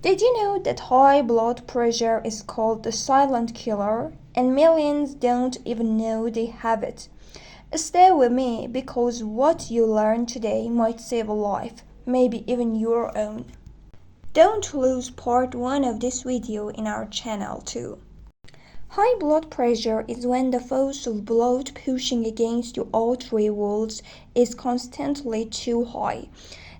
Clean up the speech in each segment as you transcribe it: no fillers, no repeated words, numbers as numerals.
Did you know that high blood pressure is called the silent killer and millions don't even know they have it? Stay with me because what you learn today might save a life, maybe even your own. Don't lose part 1 of this video in our channel too. High blood pressure is when the force of blood pushing against your artery walls is constantly too high.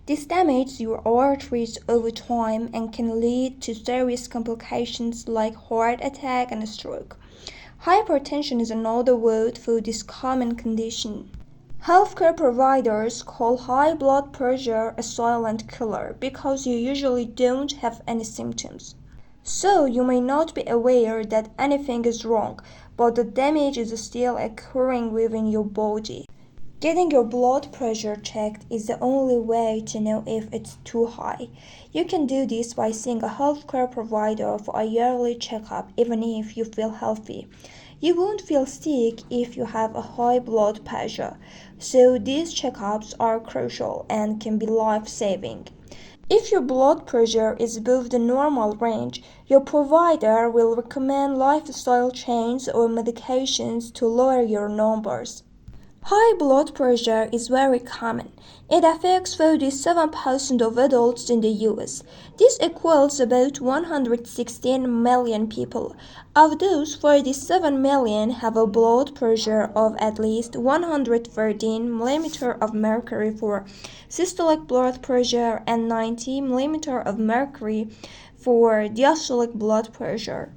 This damages your arteries over time and can lead to serious complications like heart attack and stroke. Hypertension is another word for this common condition. Healthcare providers call high blood pressure a silent killer because you usually don't have any symptoms. So you may not be aware that anything is wrong, but the damage is still occurring within your body. Getting your blood pressure checked is the only way to know if it's too high. You can do this by seeing a healthcare provider for a yearly checkup even if you feel healthy. You won't feel sick if you have a high blood pressure, so these checkups are crucial and can be life-saving. If your blood pressure is above the normal range, your provider will recommend lifestyle changes or medications to lower your numbers. High blood pressure is very common. It affects 47% of adults in the US. This equals about 116 million people. Of those, 47 million have a blood pressure of at least 113 mm of mercury for systolic blood pressure and 90 mm of mercury for diastolic blood pressure.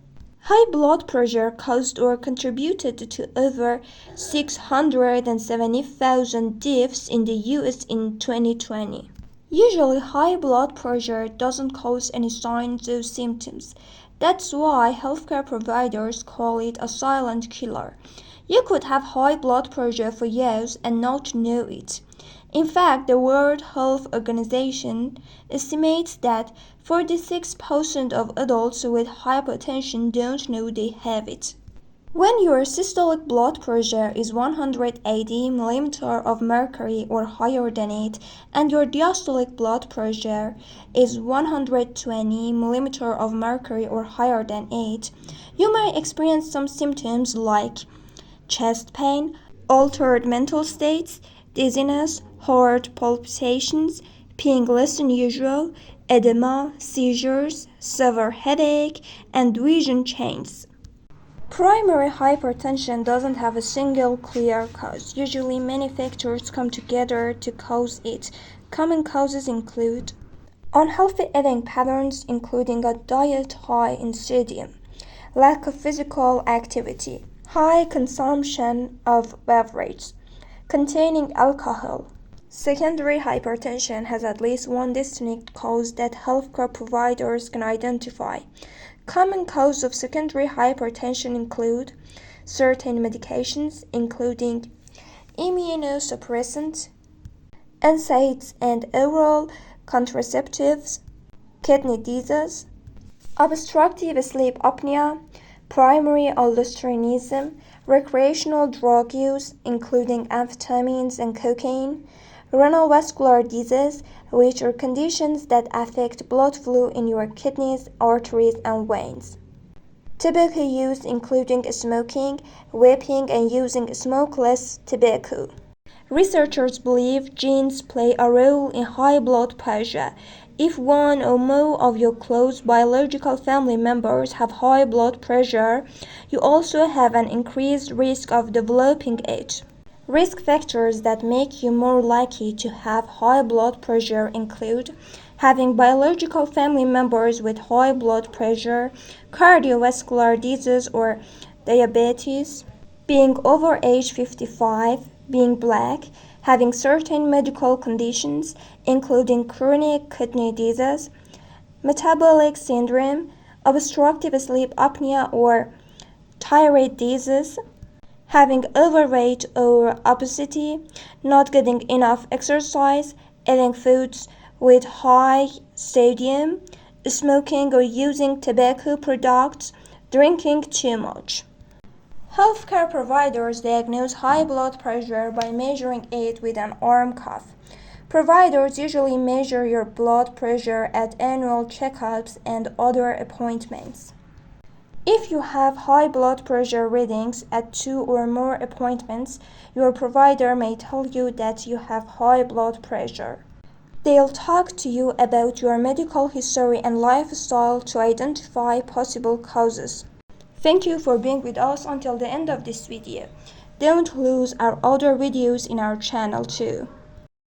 High blood pressure caused or contributed to over 670,000 deaths in the US in 2020. Usually, high blood pressure doesn't cause any signs or symptoms. That's why healthcare providers call it a silent killer. You could have high blood pressure for years and not know it. In fact, the World Health Organization estimates that 46% of adults with hypertension don't know they have it. When your systolic blood pressure is 180 mm of mercury or higher than it, and your diastolic blood pressure is 120 mm of mercury or higher than it, you may experience some symptoms like chest pain, altered mental states, dizziness, heart palpitations, peeing less than usual, edema, seizures, severe headache, and vision changes. Primary hypertension doesn't have a single clear cause. Usually many factors come together to cause it. Common causes include unhealthy eating patterns including a diet high in sodium, lack of physical activity, high consumption of beverages containing alcohol. Secondary hypertension has at least one distinct cause that healthcare providers can identify. Common causes of secondary hypertension include certain medications, including immunosuppressants, NSAIDs and oral contraceptives, kidney disease, obstructive sleep apnea, primary aldosteronism, recreational drug use, including amphetamines and cocaine, renal vascular disease, which are conditions that affect blood flow in your kidneys, arteries, and veins. Tobacco use, including smoking, vaping, and using smokeless tobacco. Researchers believe genes play a role in high blood pressure. If one or more of your close biological family members have high blood pressure, you also have an increased risk of developing it. Risk factors that make you more likely to have high blood pressure include having biological family members with high blood pressure, cardiovascular disease or diabetes, being over age 55, being black, having certain medical conditions including chronic kidney disease, metabolic syndrome, obstructive sleep apnea or thyroid disease, having overweight or obesity, not getting enough exercise, eating foods with high sodium, smoking or using tobacco products, drinking too much. Healthcare providers diagnose high blood pressure by measuring it with an arm cuff. Providers usually measure your blood pressure at annual checkups and other appointments. If you have high blood pressure readings at 2 or more appointments, your provider may tell you that you have high blood pressure. They'll talk to you about your medical history and lifestyle to identify possible causes. Thank you for being with us until the end of this video. Don't lose our other videos in our channel too.